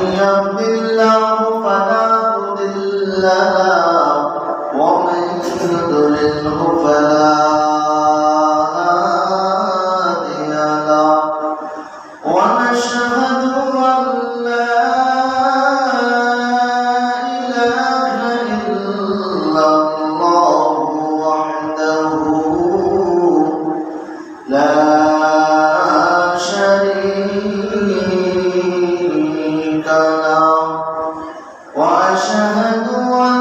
يهد الله فلا مضل له ومن يضلله فلا هادي له ونشهد أن لا إله إلا الله وحده لا شريك له وأشهد أن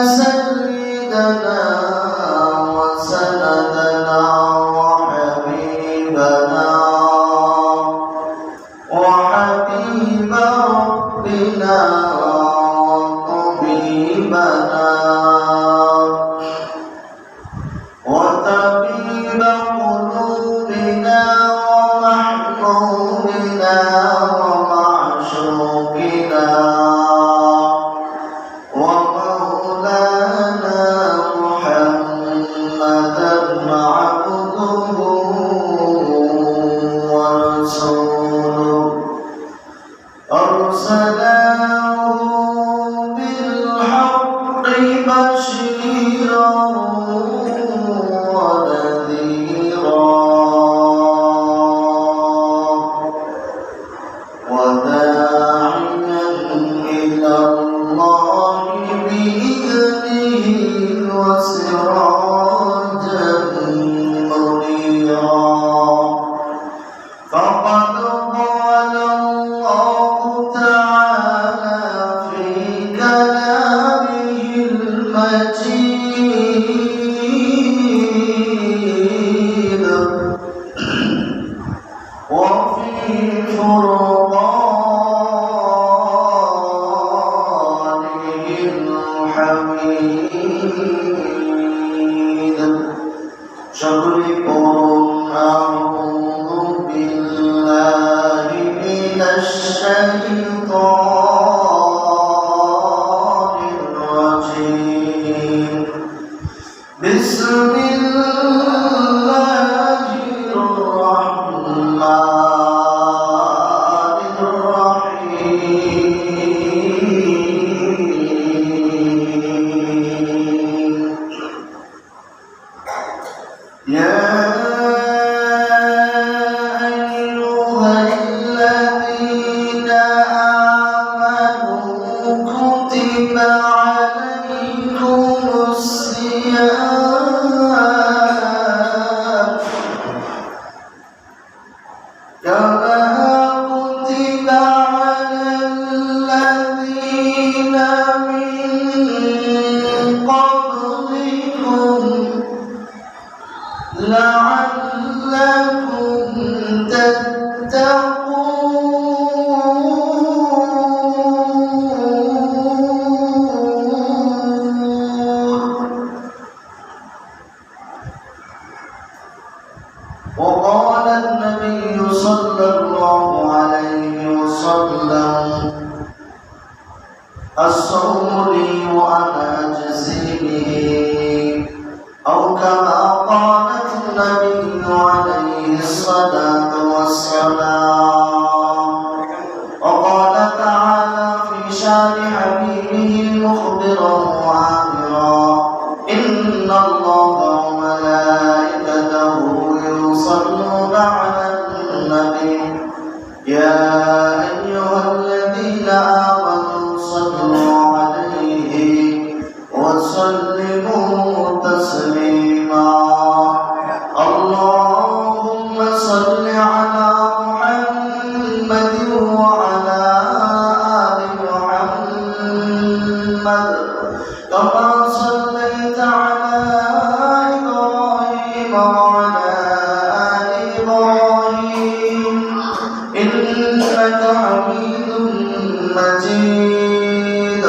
سيدنا وسندنا وحبيبنا وحبيب ربنا وطبيبنا وطبيب قلوبنا ومحبوبنا ومعشوقنا ومولانا محمدا عبده ورسوله أرسله بالحق بشيرا ونذيرا وداعيا إلى الله بإذنه وسراجا منيرا فقد قال الله تعالى في كلامه المجيد وفي فرقانه الحميد সকলে পড়ুন আউযু বিল্লাহি মিনাশ শাইতানির রাজীম বিসমিল্লাহির রাহমানির রাহিম يا أيها الذين آمنوا كتب عليكم الصيام كما كتب على الذين من قبلكم لعلكم تتقون وقال النبي صلى الله عليه وسلم الصوم لي وأنا أجزي به أو كما قال النبي عليه الصلاة والسلام وقال تعالى في شان حبيبه مخبرا وعامرا إن الله وملائكته يصلون على النبي يا أيها الذين آمنوا صلوا عليه وسلموا تسليما اللهم صل على محمد وعلى آل محمد كما صليت على إبراهيم وعلى آل إبراهيم إنك حميد مجيد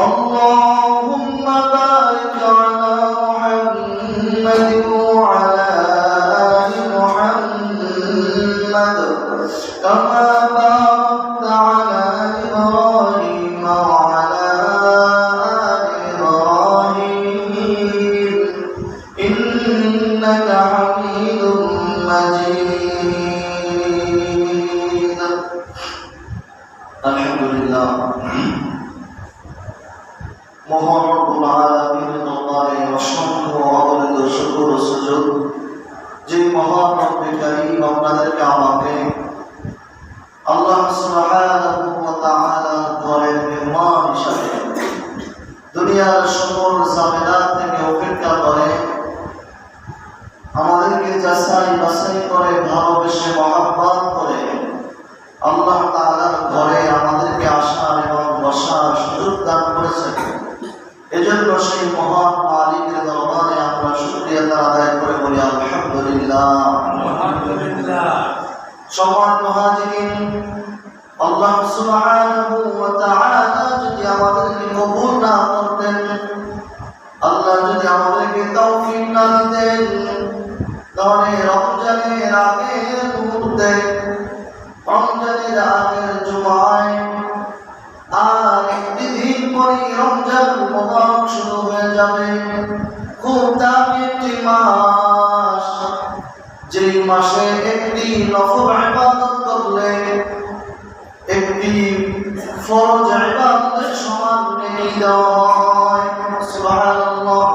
اللهم بارك على محمد وعلى آل محمد كما باركت على إبراهيم وعلى آل إبراهيم إنك حميد مجيد আলহামদুলিল্লাহ মহান রব্বুল আলামিনের দরবারে অসংখ্য অগণিত শুকর ও সুজুদ যে মহান রব্বুল কারীম আপনাদেরকে আমাকে আল্লাহ সুবহানাহু ওয়া তাআলা ঘরের মেহমান হিসেবে দুনিয়ার সকল ঝামেলা থেকে উপেক্ষা করে আমাদেরকে যাচাই বাছাই করে ভালোবেসে মহব্বত করে আল্লাহ তাআলার ঘরে আমাদেরকে আসার এবং বসার সুযোগ দান করেছেন। এজন্য সেই মহান মালিকের দরবারে আমরা শুকরিয়া আদায় করে বলি আলহামদুলিল্লাহ। সম্মানিত মুহাজিরিন, আল্লাহ সুবহানাহু ওয়া তাআলা যদি আমাদেরকে কবুল না করতেন, আল্লাহ যদি আমাদেরকে তৌফিক না দিতেন, তাহলে রমজানের আগের মুহূর্তে রমজানের আগের জুমায় আর একটি দিন পরে রমজান মুবারক শুরু হয়ে যাবে। খুব দামি একটি মাস, যেই মাসে একটি নফল ইবাদত করলে একটি ফরজ ইবাদতের সমান নেকি দেওয়া হয়। সুবহানাল্লাহ।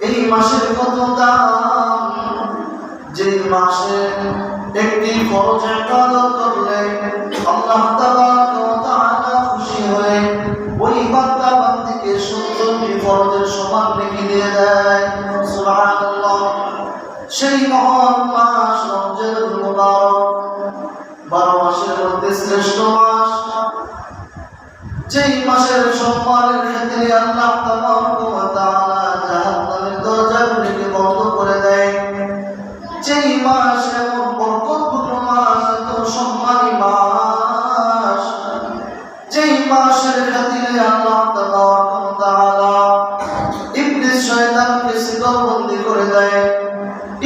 এই মাসের কত দাম, যেই মাসে একটি ফরজ ইবাদত করলে আল্লাহ তাবারক ওয়া তাআলা খুশি হয়ে ওই বান্দা বান্দীকে 70টি ফরজের সমান নেকি দিয়ে দেয়। সুবহানাল্লাহ। সেই মহান মাস রমজানুল মুবারক 12 মাসের মধ্যে শ্রেষ্ঠ মাস, যেই মাসের সম্মানের ক্ষেত্রে আল্লাহ তাবারক ওয়া তাআলা জাহান্নামের দরজাগুলিকে বন্ধ করে দেয়। যেই মাস এমন বরকতপূর্ণ মাস, এত সম্মানী মাস, যেই মাসের খাতিরে আল্লাহ তাবারক ওয়া তাআলা ইবলিস শয়তানকে শিকলবন্দি করে দেয়,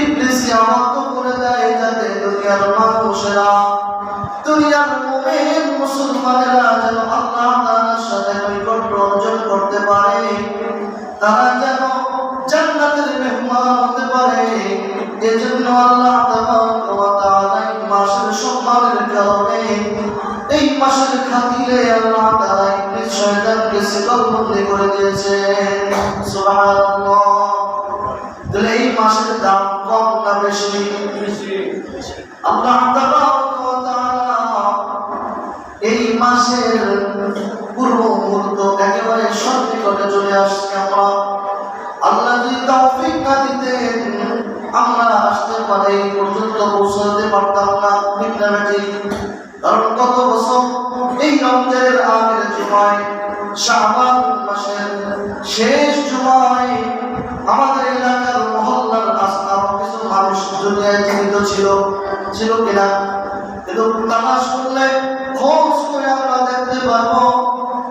ইবলিসকে আমন্ত করে দেয়, যাতে দুনিয়ার মানুষেরা, দুনিয়ার মুমিন মুসলমানেরা যেন আল্লাহ তাআলার সাথে নৈকট্য অর্জন করতে পারে, তারা যেন জান্নাতের মেহমান হতে পারে। এজন্য আল্লাহ তাবারক ওয়া তাআলা এই মাসের সম্মানের কারণে, এই মাসের খাতিরে আল্লাহ তাআলা ইবলিস শয়তানকে শিকলবন্দি করে দিয়েছে। সুবহানাল্লাহ। তাহলে এই মাসের দাম কম না বেশি? আল্লাহ তাবারক ওয়া তাআলা এই মাসের পূর্ব মুহূর্ত একেবারে সন্নিকটে চলে আসছে। আমরা আল্লাহ যদি তৌফিক না দিতেন, আমরা আসতে পারে এই পর্যন্ত পৌঁছাতে পারতাম না। ঠিক না ঠিক? কারণ গত বছর এই রমজানের আগের জুমায়, শাবান মাসের শেষ জুমায় আমাদের এলাকার মহল্লার আরো কিছু মানুষ দুনিয়ায় জীবিত ছিল কিনা? কিন্তু তালাশ করলে, খোঁজ করে আমরা দেখতে পারবো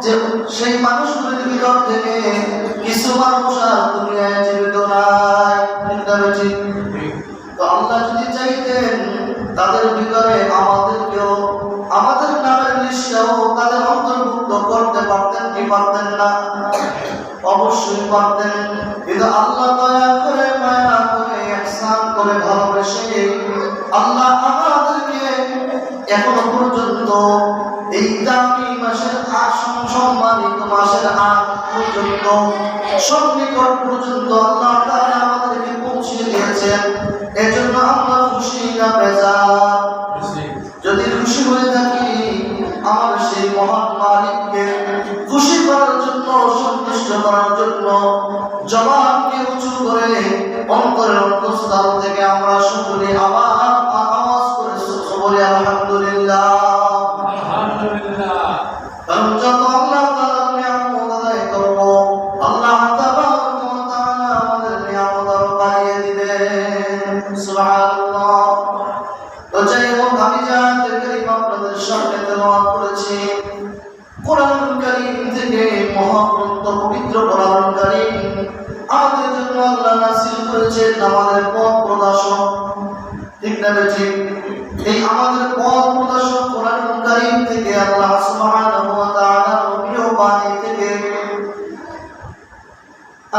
যে সেই মানুষগুলির ভিতর থেকে কিছু মানুষ আর দুনিয়ায় জীবিত নাই। তো আল্লাহ যদি চাইতেন তাদের ভিতরে আমাদেরকেও, আমাদের নামের লিস্টেও তাদের অন্তর্ভুক্ত করতে পারতেন কি পারতেন না? অবশ্যই পারতেন। কিন্তু আল্লাহ দয়া করে, মায়া করে, ইহসান করে, ভালোবেসে আল্লাহ আমাদেরকে এখনো পর্যন্ত এই দামি মাসের সম্মানিত মাসের আগ পর্যন্ত, সন্নিকট পর্যন্ত আল্লাহ তাআলা আমাদেরকে পৌঁছে দিয়েছেন। এজন্য আমরা খুশি না বেজার? যদি খুশি হয়ে থাকি, আমার সেই মহান মালিককে খুশি করার জন্য, সন্তুষ্ট করার জন্য জবানকে উঁচু করে অন্তরের অন্তঃস্থল থেকে আমরা সকলে আবার আওয়াজ করে বলি আলহামদুলিল্লাহ। কারণ যত আল্লাহ তাআলার নিয়ামত আদায় করব, আল্লাহ তাবারক ওয়া তাআলা আমাদের নিয়ামত আরো বাড়িয়ে দিবেন। সুবহানাল্লাহ। তো যাই হোক, আমি যে আয়াতুল কারীম আপনাদের সামনে তেলাওয়াত করেছি, কোরআনুল কারীম থেকে, মহাগ্রন্থ পবিত্র কোরআনুল কারীম আমাদের জন্য আল্লাহ নাযিল করেছেন, আমাদের পথ প্রদর্শক। ঠিক না ঠিক? এই আমাদের পথ প্রদর্শক কোরআনুল কারীম থেকে আল্লাহ সুবহানাহু ওয়া তাআলা নবীর বাণী থেকে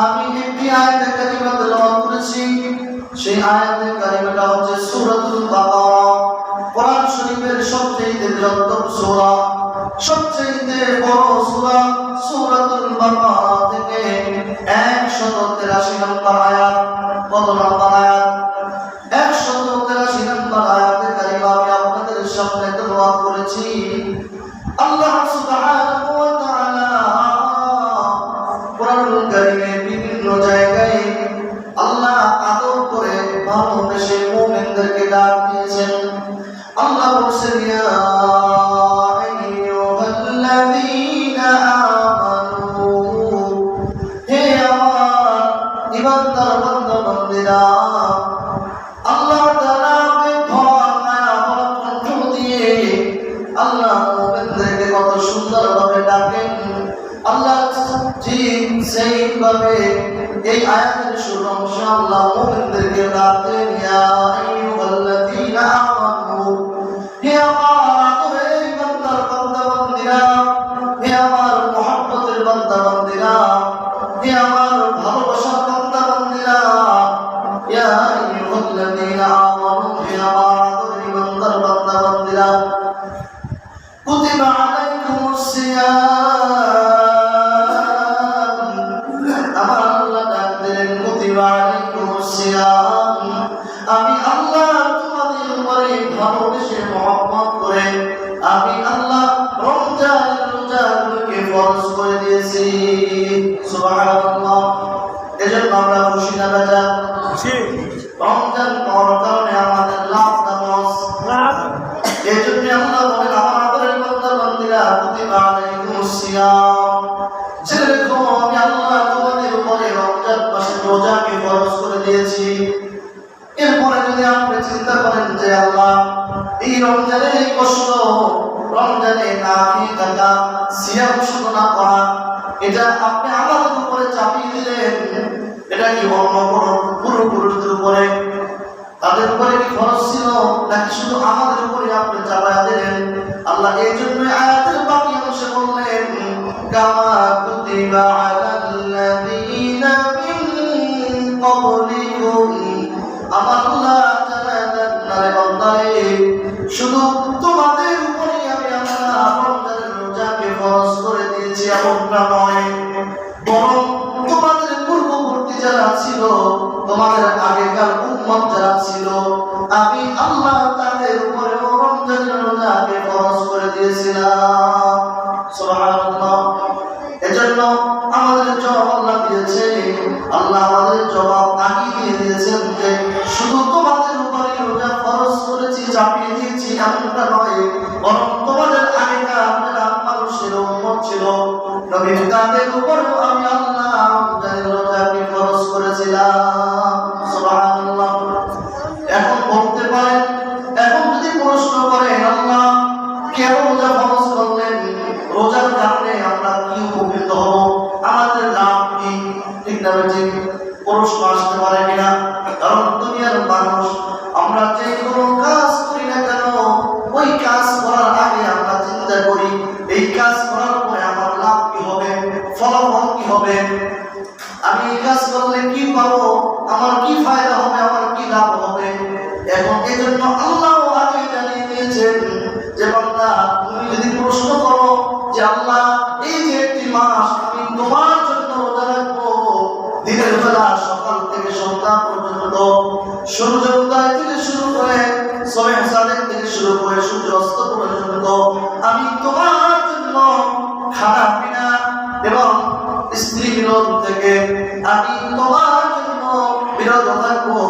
আমি একটি আয়াত কারিমা তেলাওয়াত করেছি। সেই আয়াত কারিমাটা হচ্ছে সূরাতুল বাকারা, কোরআন শরীফের সবচেয়ে যত সূরা সবচেয়ে বড় সূরা সূরাতুল বাকারা থেকে 183 নম্বর আয়াত। কত নম্বর আয়াত? 183 নম্বর আয়াতে কারিমা আমি আপনাদের সামনে তেলাওয়াত করেছি। আল্লাহ সুবহানাহু ওয়া তাআলা কোরআনুল কারীমে বিভিন্ন জায়গায় আল্লাহ আদর করে ভালোবেসে মুমিনদেরকে ডাক দিয়েছেন। আল্লাহ বলেছেন, ইয়া আইয়ুহাল্লাযীনা আমানু, হে আমার ঈমানদার বান্দা বান্দীরা, আল্লাহ তাআলা মায়া কণ্ঠ দিয়ে আল্লাহ মুমিনদেরকে কত সুন্দরভাবে ডাকেন। আল্লাহ ঠিক সেইভাবে এই আয়াতের শুরু অংশ আল্লাহ মুমিনদেরকে ডাকেন, ইয়া আইয়ুহাল্লাযীনা আমানু, হে আমার ঈমানদার বান্দা বান্দীরা, হে আমার মুহাব্বতের বান্দা বান্দীরা, হে আমার ভালোবাসার বান্দা বান্দীরা, ইয়া আইয়ুহাল্লাযীনা আমানু, হে আমার ঈমানদার বান্দা বান্দীরা, কুতিবা আলাইকুমুস সিয়াম, আমার আল্লাহ ডাক দিলেন, কুতিবা আলাইকুমুস সিয়াম, আমি আল্লাহ তোমাদের উপরে ভালোবেসে মহব্বত করে আমি আল্লাহ রমজানের রোজাগুলোকে ফরজ করে দিয়েছি। সুবহানাল্লাহ। এজন্য আমরা খুশি না বেজা? খুশি। রমজান পাওয়ার কারণে আমাদের লাভ না লস? লাভ। এজন্য আল্লাহ বলেন, আমার আদরের বান্দা বান্দীরা, কুতিবা আলাইকুমুস সিয়াম, জেনে রেখো আমি আল্লাহ তোমাদের উপরে রমজান মাসের রোজাকে ফরজ করে দিয়েছি। এরপরে যদি আপনি চিন্তা করেন যে আল্লাহ এই রমজানের এই কষ্ট, রমজানে না খেয়ে থাকা, সিয়াম সাধনা করা, এটা আপনি আমাদের উপরে চাপিয়ে দিলেন, এটা কি অন্য কোনো পূর্বপুরুষদের উপরে তাদের উপরে কি ফরজ ছিল নাকি শুধু আমাদের উপরে আপনি চাপায়া দিলেন? আল্লাহ এই জন্য আয়াতের বাকি অংশে বললেন, কামা কুতিবা আলাল্লাযীনা মিন ক্বাবলিকুম, আমার আল্লাহ জানালে বান্দারে শুধু তোমাদের উপরে আমি আল্লাহ রমজানের রোজাকে ফরজ করে দিয়েছি এমনটা নয়, বরং তোমাদের পূর্ববর্তী যারা ছিল, তোমাদের আগেকার উম্মত যারা ছিল, আমি আল্লাহ তাদের উপরে রমজানের রোজাকে ফরজ করে দিয়েছিলাম। সুবহানাল্লাহ। এজন্য আমাদের জবাব আল্লাহ দিয়েছে, আল্লাহ আমাদের জবাব আগে দিয়ে দিয়েছেন যে শুধু তোমাদের উপরে রোজা ফরজ করেছি, চাপিয়ে দিয়েছি এমনটা নয়, বরং তোমাদের আগেকার যারা মানুষের উম্মত ছিল, নবী তাদের উপরেও আমি আল্লাহ রমজানের রোজাকে ফরজ করেছিলাম। সুবহানাল্লাহ। এখন বলতে পারেন, এখন যদি প্রশ্ন করেন আল্লাহ কেন রোজা ফরজ করলেন, রোজার কারণে আমরা কি উপকৃত হব, আমাদের লাভ কি? ঠিক না ঠিক? প্রশ্ন আসতে পারে কিনা? কারণ দুনিয়ার মানুষ আমরা যে কোনো কাজ করি না কেন, ওই কাজ করার আগে আমরা চিন্তা করি এই কাজ করার পরে আমার লাভ কি হবে, ফলাফল কি হবে, আমি এই কাজ করলে কি পাবো, আমার কি ফায়দা হবে, আমার কি লাভ হবে। এখন এই জন্য আল্লাহ আগে জানিয়ে দিয়েছেন যে বান্দা তুমি যদি প্রশ্ন করো যে আল্লাহ এই যে একটি মাস আমি তোমার জন্য রোজা রাখবো, দিনের বেলা সকাল থেকে সন্ধ্যা পর্যন্ত, সূর্যোদয় থেকে শুরু করে সবে সাদেক থেকে শুরু করে সূর্যাস্ত পর্যন্ত আমি তোমার জন্য খানা পিনা এবং স্ত্রী বিরোধ থেকে আমি তোমার জন্য বিরত থাকবো,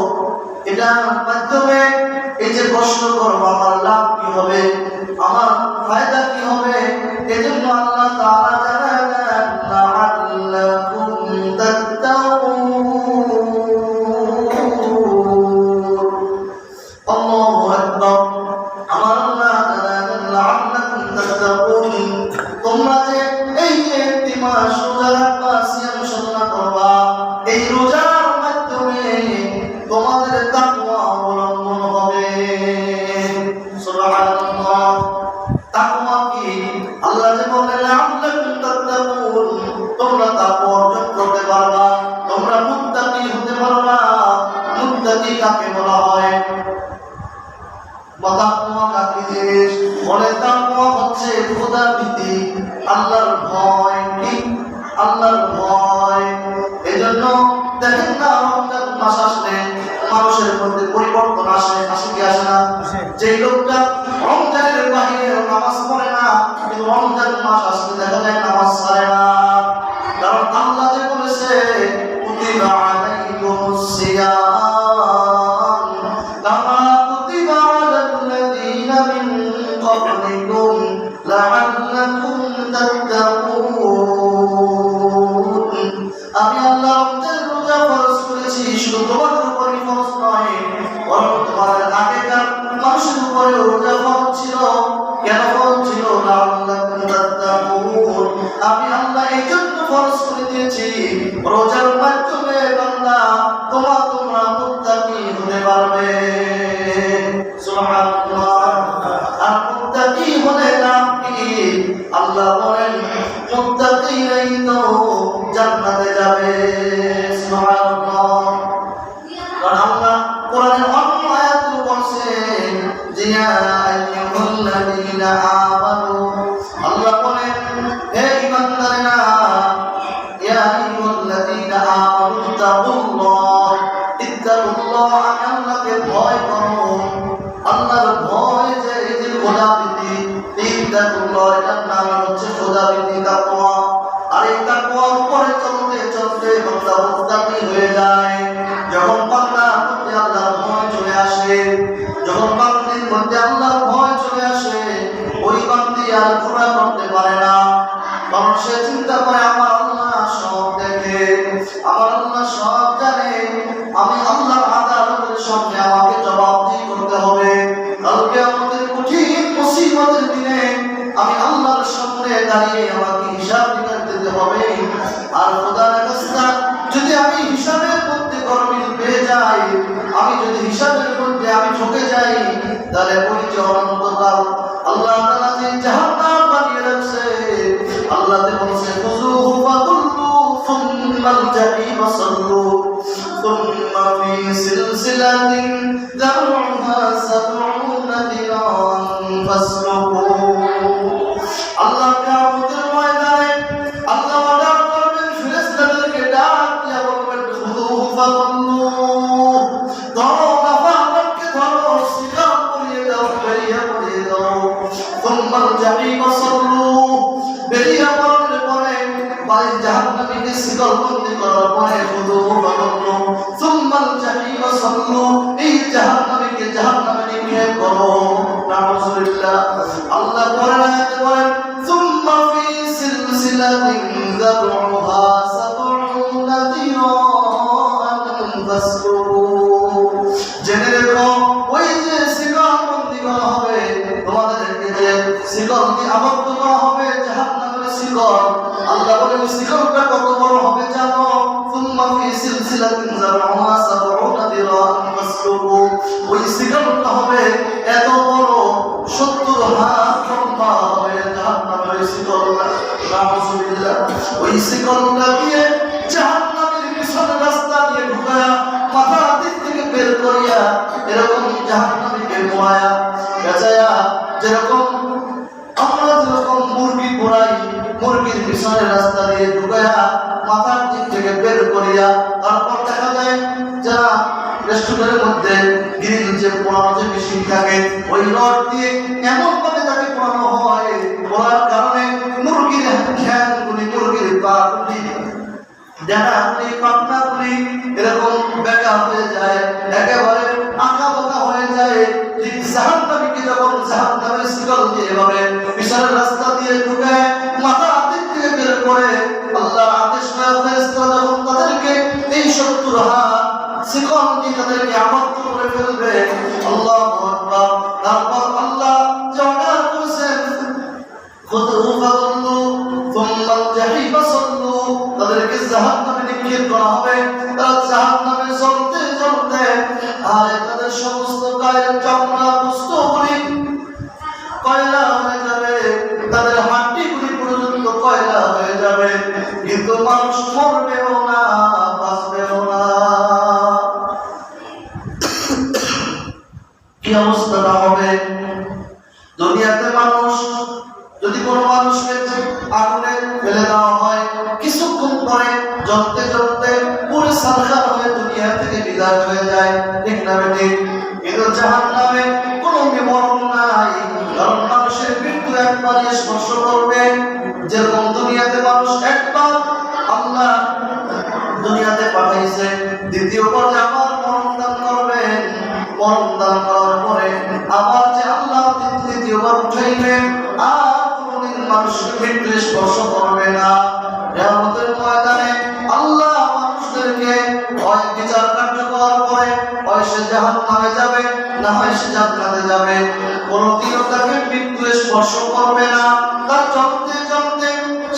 এটার মাধ্যমে এই যে কষ্ট করবো আমার লাভ কি হবে, আমার ফায়দা কি হবে। এজন্য আল্লাহ তাআলা জানালেন লাআল্লাকুম তাত্তাকুন। আল্লাহু আকবার। আমার আল্লাহ জানালেন লাআল্লাকুম তাত্তাকুন, তোমরা যে এই যে একটি মাস রোজা রাখবা, সিয়াম সাধনা করবা, এই রোজার মাধ্যমে তোমাদের তাকওয়া অবলম্বন হবে। সুবহানাল্লাহ। তাকওয়া কি? আল্লাহ যে বলেন লাআল্লাকুম তাত্তাকুন, তোমরা তাকওয়া অর্জন করতে পারবা, তোমরা মুত্তাকি হতে পারবা। মুত্তাকি কাকে বলা হয়? তাকওয়া কাকে জিনিস বলে? তাকওয়া তাকওয়া হচ্ছে খোদা ভীতি, আল্লাহর ভয়। কি? আল্লাহর ভয়। এজন্য দেখেন না, রমজান মাস আসলে মানুষের মধ্যে পরিবর্তন আসে কি আসে না? যে লোকটা রমজানের বাইরে নামাজ পড়ে না, কিন্তু রমজান মাস আসলে দেখা যায় নামাজ ছাড়ে না। কারণ আল্লাহ যে বলেছে কুতিবা আলাইকুমুস সিয়াম কামা কুতিবা আলাল্লাযীনা মিন ক্বাবলিকুম লাআল্লাকুম তাত্তাকুন। আমি আল্লাহ রমজানের রোজা ফরজ করেছি, শুধু তোমাদের উপরই ফরজ নয়, বরং তোমাদের আগেকার মানুষের উপরে রোজা ফরজ ছিল। কেন ফরজ ছিল? লাআল্লাকুম তাত্তাকুন। আমি আল্লাহ এই জন্য ফরজ করে দিয়েছি, রোজার মাধ্যমে বান্দা তোমরা মুত্তাকি হতে পারবে। সুবহানাল্লাহ। আর মুত্তাকি হলে নাম কি? আল্লাহ বলেন মুত্তাকিরাই তো জান্নাতে যাবে। সুবহানাল্লাহ। কারণ আল্লাহ কোরআনের অন্য আয়াতে বলেছেন যে ইয়া আইয়ুহাল্লাযীনা আমানু, আল্লাহ বলেন হে ঈমানদারেরা, ইয়া আইয়ুহাল্লাযীনা আমানু তাকুল্লাহ, ইত্তাকুল্লাহ, আমি আল্লাহকে ভয় করো। আল্লাহর ভয় যে এই যে খোদাভীতি, ইত্তাকুল্লাহ, এটার নাম হচ্ছে খোদাভীতি, তাকওয়া। আর এই তাকওয়ার উপরে চলতে চলতে বান্দা মুত্তাকি হয়ে যায়। যখন বান্দার মধ্যে আল্লাহর ভয় চলে আসে, যখন বান্দির মধ্যে আল্লাহর ভয় চলে আসে, ওই বান্দি আর গুনাহ করতে পারে না। কারণ সে চিন্তা করে আমার আল্লাহ সব দেখে, আমার আল্লাহ সব জানে, আমি আল্লাহর আদালতের সামনে আমাকে জবাবদিহি করতে হবে। কালকে আমাদের কঠিন মুসিবতের দিনে আমি আল্লাহর সামনে দাঁড়িয়ে আমাকে হিসাব নিকাশ দিতে হবে। আর খোদার কাছে যদি আমি হিসাবের মধ্যে গরমিল পেয়ে যাই, আমি যদি হিসাবের মধ্যে আমি ঠকে যাই, তাহলে ওই যে অনন্তকাল আল্লাহ তাআলা যে জাহান্নাম বানিয়ে রাখছে, আল্লাহ তে বলছে খুযুহু ফাকুল্লু সুম্মাল জাহিম সাল্লু সুম্মা ফি সিলসিলাতিন যারউহা সাবউনা দিরান ফাসলুকু। আল্লাহ কিয়ামতের ময়দানে আল্লাহ অর্ডার করবেন, ফেরেশতাদেরকে ডাক দিয়ে বলবেন খুযুহু ফাকুল্লু, ধরো নাফরমানকে ধরো, শিকার করিয়ে দাও, বেরিয়ে পড়িয়ে দাও। সুম্মাল জাহিম সাল্লু, বেরিয়ে পড়ার পরে বাড়ি জাহান্নামীকে শিকলবন্দি করার পরে খুযুহু ফাকুল্লু সুম্মাল জাহিম সাল্লু, এই জাহান্নামীকে জাহান্নামে নিক্ষেপ করো। নাউযুবিল্লাহ। আল্লাহ বলেন সুম্মা ফি সিলসিলাতিন যারউহা সাবউনা দিরান ফাসলুকু। জেনে রেখো ওই যে শিকলবন্দি করা হবে, তোমাদেরকে যে শিকল দিয়ে আবদ্ধ করা হবে, জাহান্নামের শিকল। আল্লাহ বলেন শিকলটা কত বড় হবে জানো? সুম্মা ফি সিলসিলাতিন যারউহা সাবউনা দিরান ফাসলুকু। ওই শিকলটা হবে এত বড়, 70 হাত লম্বা হবে জাহান্নামের শিকলটা। নাউযুবিল্লাহ। ওই শিকলটা দিয়ে জাহান্নামের পিছনে রাস্তা দিয়ে ঢুকায়া মাথার দিক থেকে বের করিয়া এরকম জাহান্নামীকে মোড়ায়া বেচায়া, যেরকম আমরা যেরকম মুরগি পোড়াই, মুরগির পিছনে রাস্তা দিয়ে ঢুকায়া মাথার দিক থেকে বের করিয়া, তারপর দেখা যায় যারা রেস্টুরেন্টের মধ্যে গ্রিল যে পোড়ানো যে মেশিন থাকে, ওই রড দিয়ে এমন ভাবে তাকে পোড়ানো হয়, পোড়ার কারণে মুরগির ঠ্যাংগুলি, মুরগির পাগুলি, ডানাগুলি, পাখনাগুলি এরকম বেঁকা হয়ে যায়, একেবারে আঁকা বাঁকা হয়ে যায়। ঠিক জাহান্নামীকে যখন জাহান্নামের শিকল দিয়ে এভাবে পিছনের রাস্তা দিয়ে ঢুকে মাথা দিক থেকে বের করে, আল্লাহর আদেশ হয়ে ফেরেশতারা যখন তাদেরকে এই 70 হাত শিকল দিয়ে তাদেরকে আবদ্ধ করে ফেলবে। আল্লাহু আকবার। তারপর আল্লাহ যে অর্ডার করেছেন খুযুহু ফাকুল্লু সুম্মাল জাহিম সাল্লু, তাদেরকে জাহান্নামে নিক্ষেপ করা হবে। তারা জাহান্নামে জ্বলতে জ্বলতে আর তাদের সমস্ত গায়ের চামড়া বস্তুগুলি কয়লা হয়ে যাবে, তাদের হাড্ডিগুলি পর্যন্ত কয়লা হয়ে যাবে, কিন্তু মানুষ মরবেও না, বাঁচবেও না। কি অবস্থাটা হবে? দুনিয়াতে মানুষ যদি কোনো মানুষকে আগুনে ফেলে দেওয়া হয়, কিছুক্ষণ পরে জ্বলতে জ্বলতে পুরো সালখার হয়ে দুনিয়া থেকে বিদায় হয়ে যায়, ঠিক না বেঠিক? কিন্তু জাহান্নামে কোনো মরণ নাই, কারণ মানুষের মৃত্যু একবারই স্পর্শ করবে। যেরকম দুনিয়াতে মানুষ একবার আল্লাহ দুনিয়াতে পাঠাইছে, দ্বিতীয় পর্যায়ে আবার মরণ দান করবেন, মরণ দান করার পরে আবার যে আল্লাহ দ্বিতীয়বার উঠাইবেন, আর কোনদিন মানুষের মৃত্যু স্পর্শ করবে না। কিয়ামতের ময়দানে আল্লাহ মানুষদেরকে হয় বিচার কার্য করার পরে হয় সে জাহান্নামে যাবে, না হয় সে জান্নাতে যাবে, কোনদিনও তাকে মৃত্যু স্পর্শ করবে না। তার চলতে চলতে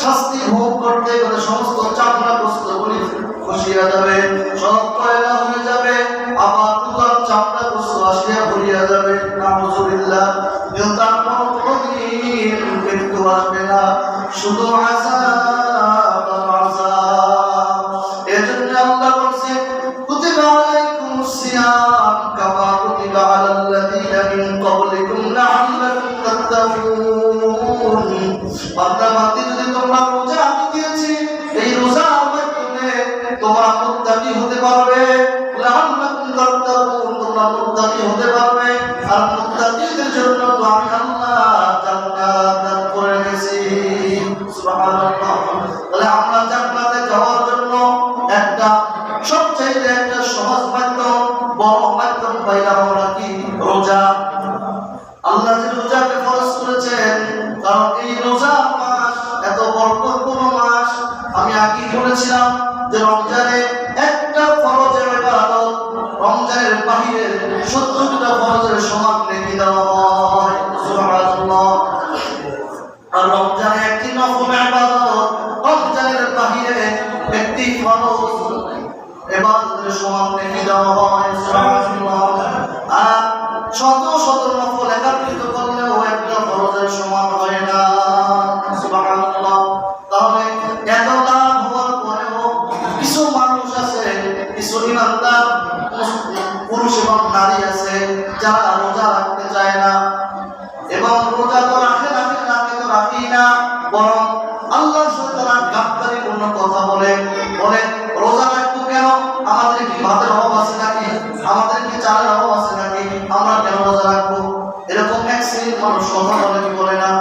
শাস্তি ভোগ করতে গেলে সমস্ত চামড়া বস্তুগুলি খসিয়া যাবে, সব কয়লা হয়ে যাবে, আবার নতুন চামড়া বস্তু আসিয়া ভরিয়া যাবে। নাউযুবিল্লাহ। কিন্তু তারপর কোনদিন মৃত্যু আসবে না, শুধু আযাব আর আযাব। এজন্য আল্লাহ বলছে, কুতিবা আলাইকুমুস সিয়াম কামা কুতিবা আলাল্লাযীনা মিন ক্বাবলিকুম লাআল্লাকুম তাত্তাকুন। বান্দা বান্দি, যদি তোমরা রোজা আমি দিয়েছি, এই রোজার মাধ্যমে তোমরা মুত্তাকি হতে পারবে, লাআল্লাকুম তাত্তাকুন, তোমরা মুত্তাকি হতে পারবে। আর মুত্তাকিদের জন্য তো আমি আল্লাহ জান্নাত দান করে গেছি। সুবহানাল্লাহ। তাহলে আমরা জান্নাতে যাওয়ার জন্য একটা সবচেয়ে একটা সহজ মাধ্যম, বড় মাধ্যম পাইলাম আমরা কি? রোজা। আল্লাহ যে রোজাকে ফরজ করেছেন, কারণ এই রোজা মাস এত বরকতপূর্ণ মাস। আমি আগেই বলেছিলাম যে রমজানে একটা ফরজের ইবাদত রমজানের বাহিরে 70টা ফরজের সমান নেকি দেওয়া হয়। সুবহানাল্লাহ। আর রমজানে একটি নফল ইবাদত রমজানের বাহিরে একটি ফরজ ইবাদতের সমান নেকি দেওয়া হয়। সুবহানাল্লাহ। আর শত শত নফল একত্রিত করলেও একটা ফরজের সমান হয় না। সুবহানাল্লাহ। তাহলে এত লাভ হওয়ার পরেও কিছু মানুষ আছে, কিছু ইমানদার পুরুষ এবং নারী আছে, যারা রোজা রাখতে চায় না। এবং রোজা তো রাখে তো রাখেই না, বরং আল্লাহর সাথে তারা গাদ্দারিপূর্ণ কথা বলে রোজা রাখবো কেন? আমাদের কি ভাতের অভাব আছে নাকি? আমাদের কি চালের অভাব আছে নাকি? আমরা কেন রোজা রাখবো? এরকম এক শ্রেণীর মানুষ কথা বলে কি বলে না?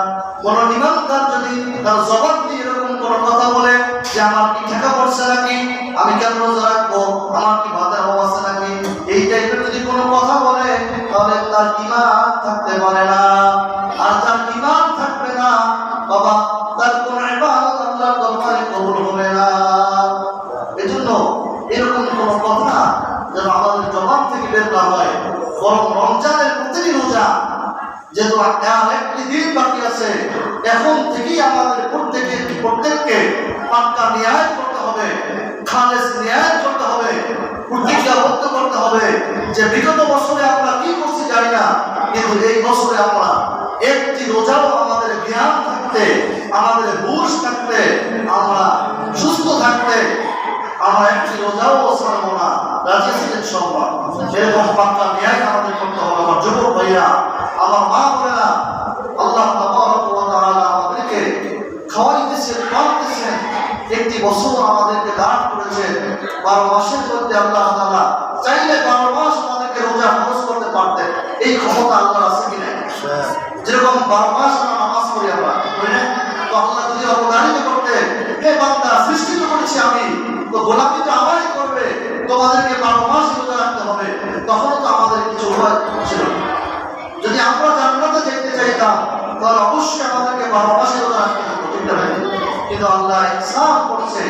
কোন ইমানদার যদি তার জবাব দিয়ে এরকম কোন কথা বলে যে আমার কি ঠেকা পড়ছে নাকি, আমি কেন রোজা রাখবো, আমার কি ভাতের অভাব আছে নাকি, এই টাইপের যদি কোনো কথা বলে, তাহলে তার ঈমান থাকতে পারে না। আর তার ঈমান থাকবে না বাবা, তার কোন ইবাদত আল্লাহর দরবারে কবুল হবে না। এজন্য এরকম কোন কথা যেন আমাদের জবান থেকে বের না হয়, বরং রমজানের প্রতিটি রোজা যেহেতু আর একটি দিন বাকি আছে, এখন থেকেই আমাদের প্রত্যেককে পাক্কা নিয়াত করতে হবে, খালেস নিয়াত করতে হবে, প্রতিজ্ঞাবদ্ধ করতে হবে যে বিগত বছরে আমরা কি করছি জানি না, কিন্তু এই বছরে আমরা একটি রোজাও আমাদের জ্ঞান থাকতে, আমাদের হুঁশ থাকতে, আমরা সুস্থ থাকতে আমরা একটি রোজাও ছাড়বো না। রাজি আছেন সবাই? এরকম পাক্কা নিয়াত আমাদের করতে হবে। আমার যুবক ভাইয়া, আমার মা বোনেরা, আল্লাহ তাবারক ওয়া তাআলা আমাদেরকে খাওয়াইতেছেন, খাওয়াইতেছেন, একটি বছর আমাদেরকে দান করেছেন। 12 মাসের মধ্যে আল্লাহ তাআলা চাইলে 12 মাস আমাদেরকে রোজা ফরজ করতে পারতেন। এই ক্ষমতা আল্লাহর আছে কি না? যেরকম 12 মাস আমরা নামাজ পড়ি, আমরা করি না? তো আল্লাহ যদি অবধারিত করতেন, হে বান্দা, সৃষ্টি তো করেছি আমি, তো গোলামি তো আমারই করবে, তোমাদেরকে 12 মাস রোজা রাখতে হবে, তখন তো আমাদের কিছু উপায় ছিল না। যদি আমরা জান্নাতে যেতে চাইতাম, তাহলে অবশ্যই আমাদেরকে 12 মাস রোজা রাখতে হতো, ঠিক না? কিন্তু আল্লাহ ইহসান করছে,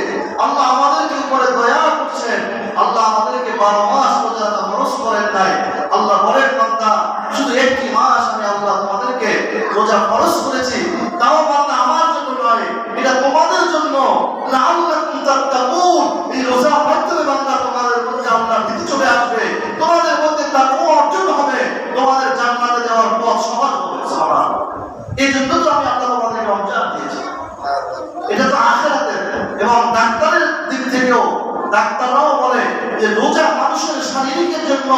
আল্লাহ আমাদেরকে উপরে দয়া করছেন, আল্লাহ আমাদেরকে 12 মাস রোজা রাখা ফরজ করেন নাই। আল্লাহ বলেন, বান্দা, শুধু একটি মাস আমি আল্লাহ তোমাদেরকে রোজা ফরজ করেছি, তাও বান্দা আমার জন্য নয়, এটা তোমাদের জন্য। লাআল্লাকুম তাত্তাকুন। এই রোজার মাধ্যমে বান্দা তোমাদের মধ্যে আল্লাহর ভীতি চলে আসবে, তোমাদের মধ্যে তাকওয়া অর্জন হবে, তোমাদের জান্নাতে যাওয়ার পথ সহজ হবে। সুবহানাল্লাহ। এই জন্য তো আমি আল্লাহ তোমাদের রমজান দিয়েছি। এটা তো আখিরাতের। এবং ডাক্তারের দিক থেকেও ডাক্তাররাও বলে যে রোজা মানুষের শারীরিকের জন্য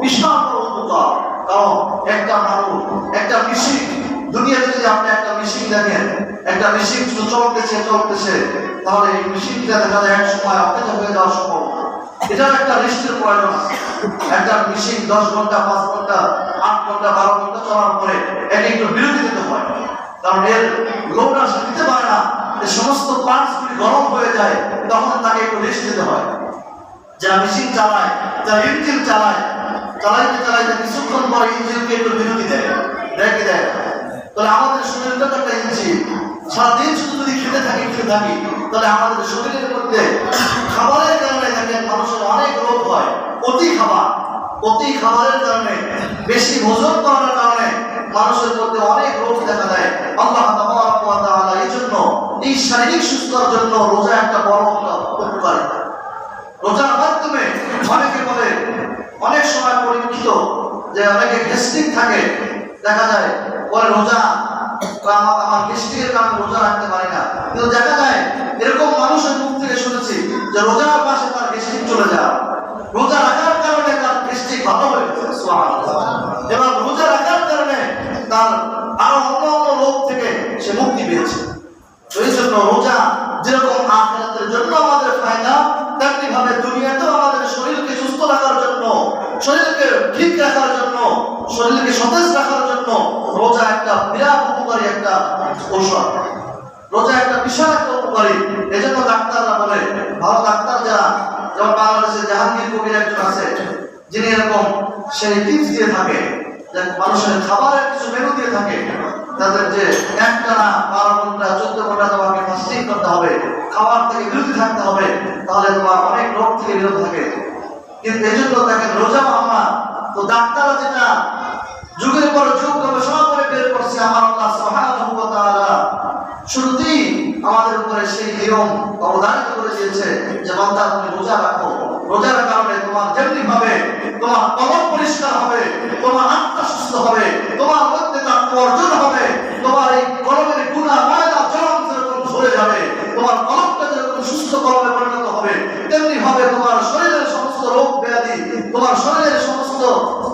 বিশাল বড় উপকার। কারণ একটা মানুষ, একটা মিশিক দুনিয়াতে যদি আপনি একটা মেশিন দেখেন, একটা মেশিন চলতেছে, তাহলে এই মেশিনটা দেখা যায় এক সময় অকেজ হয়ে যাওয়ার সম্ভব। এটার একটা রেস্টের প্রয়োজন আছে। একটা মেশিন 10 ঘন্টা, 5 ঘন্টা, 8 ঘন্টা, 12 ঘন্টা চলার পরে একে একটু বিরতি দিতে হয়, কারণ এর লোড আর নিতে পারে না, এই সমস্ত পার্টসগুলি গরম হয়ে যায়, তখন তাকে একটু রেস্ট দিতে হয়। যারা মেশিন চালায়, যারা ইঞ্জিন চালাইতে কিছুক্ষণ পরে ইঞ্জিনকে একটু বিরতি দেয়। তাহলে আমাদের শরীরটা তো একটা ইঞ্জিন, সারাদিন শুধু যদি খেতে থাকি তাহলে আমাদের শরীরের মধ্যে খাবারের কারণে দেখেন মানুষের অনেক রোগ হয়। অতি খাবারের কারণে, বেশি ভোজন করার কারণে মানুষের মধ্যে অনেক রোগ দেখা দেয়। আল্লাহ তাবারাক ওয়া তাআলা এই জন্য এই শারীরিক সুস্থতার জন্য রোজা একটা বড় উপকারিতা। রোজার মাধ্যমে অনেকে বলে, অনেক সময় পরীক্ষিত যে অনেকে গ্যাস্ট্রিক থাকে, দেখা যায় বলে রোজা আমার গ্যাস্ট্রিকের কারণে রোজা রাখতে পারি না। কিন্তু দেখা যায় এরকম মানুষের মুখ থেকে শুনেছি যে রোজার পাশে তার গ্যাস্ট্রিক চলে যায়, রোজা রাখার কারণে তার গ্যাস্ট্রিক ভালো হয়ে গেছে, সুবহানাল্লাহ। এবং রোজা রাখার কারণে তার আরো অন্য রোগ থেকে সে মুক্তি পেয়েছে। এই জন্য রোজা যেরকম আখিরাতের জন্য আমাদের ফায়দা, তেমনি ভাবে দুনিয়াতেও আমাদের শরীরকে সুস্থ রাখার জন্য, শরীরকে ঠিক রাখার জন্য, শরীরকে সতেজ রাখার জন্য রোজা একটা বিরাট উপকারী একটা ঔষধ। রোজা একটা বিশাল একটা উপকারী। এই জন্য ডাক্তাররা বলে, ভালো ডাক্তার যারা, যেমন বাংলাদেশে জাহাঙ্গীর কবির একজন আছে, যিনি এরকম সেই টিপস দিয়ে থাকে যে মানুষের খাবারের কিছু মেনু দিয়ে থাকে, তাদের যে একটানা 12 ঘন্টা 14 ঘন্টা তোমাকে ফাস্টিং করতে হবে, খাবার থেকে বিরতি থাকতে হবে, তাহলে তোমার অনেক রোগ থেকে বিরত থাকে। কিন্তু এই জন্য দেখেন রোজা আমরা তো ডাক্তাররা যেটা যুগের পর যুগ গবেষণা করে বের করছে, আমার আল্লাহ সুবহানাহু ওয়া তাআলা শুরুতেই আমাদের উপরে সেই নিয়ম অবধারিত করে দিয়েছে যে বান্দা তুমি রোজা রাখো। রোজার কারণে তোমার যেমনি ভাবে তোমার কলব পরিষ্কার হবে, তোমার আত্মা সুস্থ হবে, তোমার মধ্যে তাকওয়া অর্জন হবে, তোমার এই কলবের গুনাহ ময়লা জম যেরকম ঝরে যাবে, তোমার কলবটা যেরকম সুস্থ কলবে পরিণত হবে, তেমনি ভাবে তোমার শরীরের সমস্ত রোগ ব্যাধি, তোমার শরীরের সমস্ত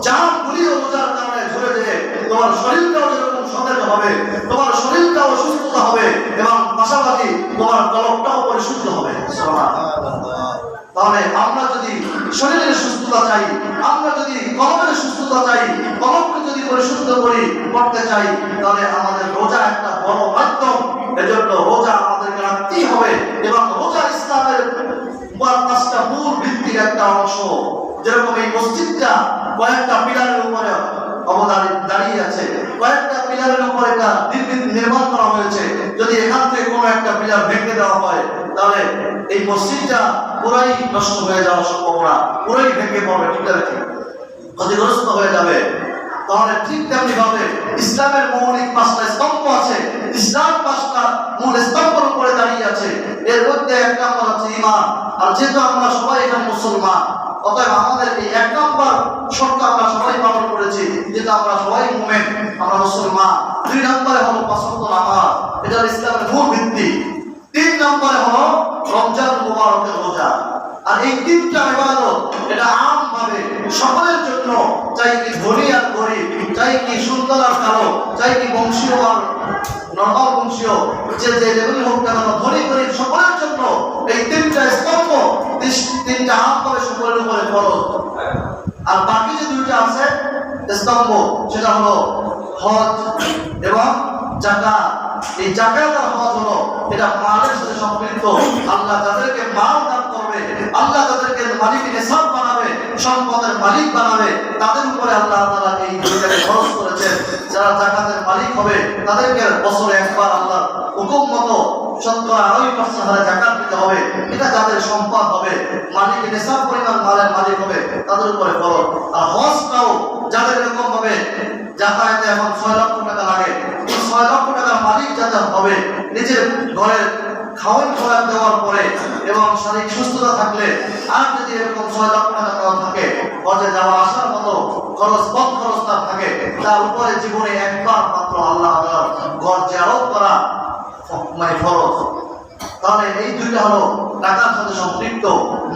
জামগুলিও রোজার কারণে ঝরে যেয়ে তোমার শরীরটাও যেরকম সতেজ হবে, তোমার শরীরটাও সুস্থতা হবে, এবং পাশাপাশি তোমার কলবটাও পরিশুদ্ধ হবে। তাহলে আমরা যদি শরীরের সুস্থতা চাই, আমরা যদি কলবের সুস্থতা চাই, কলবকে যদি পরিশুদ্ধ করতে চাই, তাহলে আমাদের রোজা একটা বড় মাধ্যম। এজন্য রোজা আমাদেরকে রাখতেই হবে, এবং রোজা ইসলামের 5টা মূল ভিত্তির একটা অংশ। যেরকম এই মসজিদটা কয়েকটা পিলারের উপরে দাঁড়িয়ে আছে, কয়েকটা পিলারের উপর এটা নির্মাণ করা হয়েছে। যদি এখান থেকে কোনো একটা পিলার ভেঙে দেওয়া হয়, তাহলে এই মসজিদটা পুরাই নষ্ট হয়ে যাওয়ার সম্ভাবনা, পুরাই ভেঙে পড়বে, ক্ষতিগ্রস্ত হয়ে যাবে। তাহলে ঠিক তেমনি ভাবে ইসলামের মৌলিক 5টা স্তম্ভ আছে, ইসলাম 5টা মূল স্তম্ভের উপরে দাঁড়িয়ে আছে। এর মধ্যে এক নম্বর হচ্ছে ঈমান। আর যেহেতু আমরা সবাই এখানে মুসলমান, অতএব আমাদের এই 1 নম্বর শর্ত আমরা সবাই পালন করেছি, যেটা আমরা সবাই মুমিন, আমরা মুসলমান। 2 নম্বরে হলো 5 ওয়াক্ত নামাজ, এটা ইসলামের মূল ভিত্তি। 3 নম্বরে হলো রমজান মুবারকের রোজা। আর এই 3টা ইবাদত এটা আম ভাবে সকলের জন্য, চাই কি ধনী আর গরিব, চাই কি সুন্দর আর কালো, চাই কি বংশীয় আর নর্মাল বংশীয়, যে লেভেলের হোক না কেন, ধনী গরিব সকলের জন্য এই 3টা স্তম্ভ, 3টা আম ভাবে সকলের উপরে ফরজ। আর বাকি যে 2টা আছে স্তম্ভ, সেটা হলো হজ এবং যাকাত। এই যাকাত আর হজ হলো এটা মালের সাথে সম্পৃক্ত। আল্লাহ যাদেরকে মাল দান করবে, আল্লাহ যাদেরকে মালিক নিসাব বানাবে, সম্পদের মালিক বানাবে, তাদের উপরে আল্লাহ তাআলা এই দুইটাকে খরচ করেছেন। যারা যাকাতের মালিক হবে তাদেরকে বছরে একবার আল্লাহ হুকুম মতো 70-80% হারে যাকাত দিতে হবে। এটা যাদের সম্পদ হবে, মালিক নিসাব পরিমাণ মালের মালিক হবে, তাদের উপরে খরচ। আর হজটাও যাদের এরকম ভাবে যাতায়াতে এখন 6 লক্ষ টাকা লাগে, 6 লক্ষ টাকার মালিক যাতে হবে, নিজের ঘরের খাওয়ান খোরাক দেওয়ার পরে এবং শারীরিক সুস্থতা থাকলে, আর যদি এরকম 6 লক্ষ টাকা থাকে, হজে যাওয়া আসার মতো খরচ তার থাকে, তার উপরে জীবনে একবার মাত্র আল্লাহ তাআলার ঘর জিয়ারত করা ফরজ। তাহলে এই 2টা হলো টাকার সাথে সম্পৃক্ত,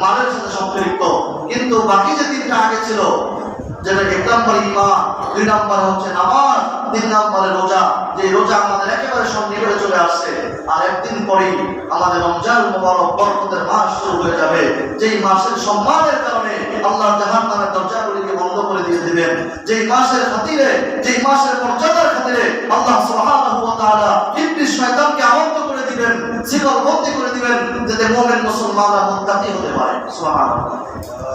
মালের সাথে সম্পৃক্ত। কিন্তু বাকি যে 3টা আগে ছিল, যেটা 1 নম্বর ঈমান, 2 নম্বর হচ্ছে নামাজ, 3 নম্বরে রোজা। যে রোজা আমাদের একেবারে সন্নিকটে চলে আসছে, আর একদিন পরেই আমাদের রমজান মুবারক বরকতের মাস শুরু হয়ে যাবে। যেই মাসের সম্মানের কারণে আল্লাহ জাহান্নামের দরজাগুলিকে বন্ধ করে দিয়ে দিবেন। যেই মাসের খাতিরে, যেই মাসের মর্যাদার খাতিরে আল্লাহ সুবহানাহু ওয়া তাআলা ইবলিস শয়তানকে আমন্ত্রণ করে দিবেন, শিকল বন্দী করে দিবেন, যাতে মুমিন মুসলমানরা মুত্তাকি হতে পারে। সুবহানাল্লাহ।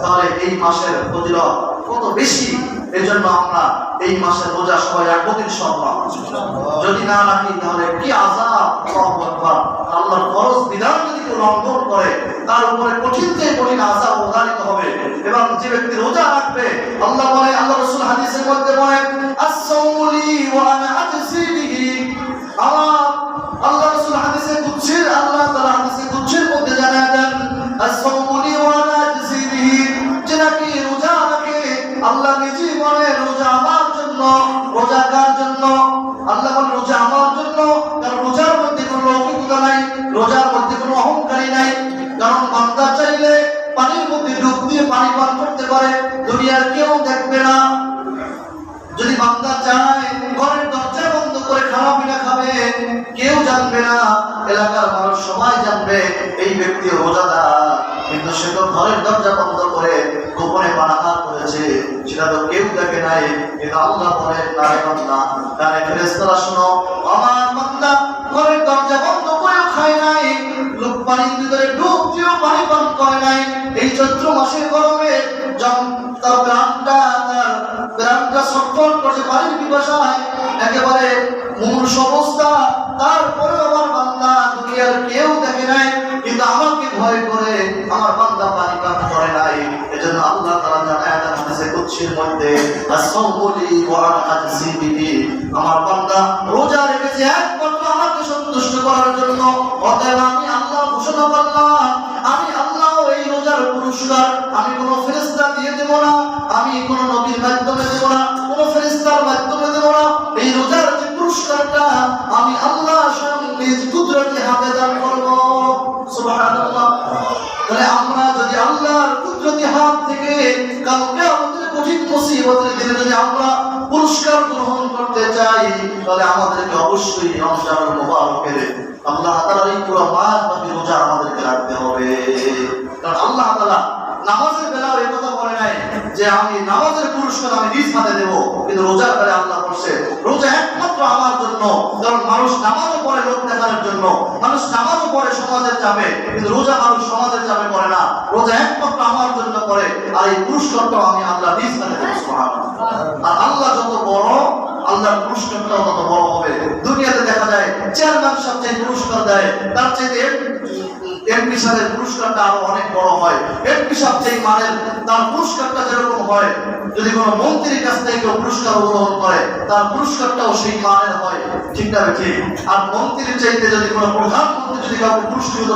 তাহলে এই মাসের ফজিলত কত বেশি, এজন্য আমরা এই মাসের রোজা সবাই রাখবো ইনশাআল্লাহ। যদি না রাখি তাহলে কি আযাব! আল্লাহু আকবার। আল্লাহর ফরজ বিধান যদি কেউ লঙ্ঘন করে তার উপরে কঠিন থেকে কঠিন আযাব অবধারিত হবে। এবং যে ব্যক্তি রোজা রাখবে, আল্লাহ বলে, আল্লাহ রাসূল হাদিসের মধ্যে বলেন, আস-সাওমু লি ওয়া আনা আজসি বিহি। আমার আল্লাহ রাসূল হাদিসে কুদসির, আল্লাহ তাআলা হাদিসে কুদসির মধ্যে জানায় দেন, আস-সাওমু লি ওয়া আনা আজসি বিহি। যে নাকি রোজা রাখে, আল্লাহ নিজেই বলে রোজা আমার জন্য। রোজা কার জন্য? আল্লাহ বলে রোজা আমার জন্য। কারণ রোজার মধ্যে কোনো লৌকিকতা নাই, রোজার মধ্যে কোনো অহংকারী নাই। কারণ বান্দা চাইলে পানির মধ্যে ডুব দিয়ে পানি পান করতে পারে, দুনিয়ার কেউ দেখবে না। যদি বান্দা চায় ঘরের দরজা বন্ধ করে খাওয়া পিনা খাবে, কেউ জানবে না, এলাকার মানুষ সবাই জানবে এই ব্যক্তি রোজাদার। কিন্তু সে তো ঘরের দরজা বন্ধ করে গোপনে পানাহার করেছে, সেটা তো কেউ দেখে নাই। কিন্তু আল্লাহ বলেন, তারে বান্দা, তারে ফেরেশতারা শোনো, আমার বান্দা ঘরের দরজা বন্ধ করেও খায় নাই, লোক পানির ভিতরে ডুব দিয়েও পানি পান করে নাই। এই চৈত্র মাসের গরমে তার প্রাণটা ছটফট করছে পানির পিপাসায়, একেবারে মুমূর্ষ অবস্থা। তারপরে আমার বান্দা দুনিয়ার কেউ দেখে নাই, কিন্তু আমাকে ভয় করে আমার বান্দা পানি পান করে নাই। এজন্য আল্লাহ তাআলা জানায় দেন হাদিসে কুদসির মধ্যে, আস-সাওমু লি ওয়া আনা আজসি বিহি। আমার বান্দা রোজা রেখেছে একমাত্র আমাকে সন্তুষ্ট করার জন্য। অতএব আমি আল্লাহ ঘোষণা করলাম, আমি আল্লাহ এই রোজার পুরস্কার আমি কোনো ফেরেশতা দিয়ে দেব না, আমি কোনো নবীর মাধ্যমে দেব না, কোনো ফেরেশতার মাধ্যমে দেব না। এই রোজার যে পুরস্কারটা আমি আল্লাহ স্বয়ং নিজ কুদরতি হাতে দান করব। সুবহানাল্লাহ। তাহলে আমরা যদি আল্লাহর কুদরতি হাত থেকে কালকে আমাদের কঠিন মুসিবতের দিনে যদি আমরা পুরস্কার গ্রহণ করতে চাই, তাহলে আমাদেরকে অবশ্যই রমজানুল মুবারকের আল্লাহ তাআলার এই পুরো মাসব্যাপী রোজা আমাদেরকে রাখতে হবে। কারণ আল্লাহ তাআলা নামাজের বেলাও এই কথা বলে নাই যে আমি নামাজের পুরস্কার আমি নিজ হাতে দেব, কিন্তু রোজার বেলা আল্লাহ বলছে রোজা একমাত্র আমার জন্য। কারণ মানুষ নামাজও পড়ে লোক দেখানোর জন্য, মানুষ নামাজও পড়ে সমাজের চাপে, কিন্তু রোজা মানুষ সমাজের চাপে করে না, রোজা একমাত্র আমার জন্য করে। আর এই পুরস্কারটাও আমি আল্লাহ নিজ হাতে দেব। সুবহানাল্লাহ। আর আল্লাহ যত বড়, আল্লাহর পুরস্কারটাও তত বড় হবে। দুনিয়াতে দেখা যায় চেয়ারম্যান সবচেয়ে পুরস্কার দেয়, তার চাইতে এমপি সাহেবের পুরস্কারটা আরো অনেক বড় হয়। এমপি সাহেব যেই মানের তার পুরস্কারটা যেরকম হয়, যদি কোনো মন্ত্রীর কাছ থেকে কেউ পুরস্কার গ্রহণ করে তার পুরস্কারটাও সেই মানের হয়। ঠিক না? ঠিক। আর মন্ত্রীর চাইতে যদি কোনো প্রধানমন্ত্রী যদি কাউকে পুরস্কৃত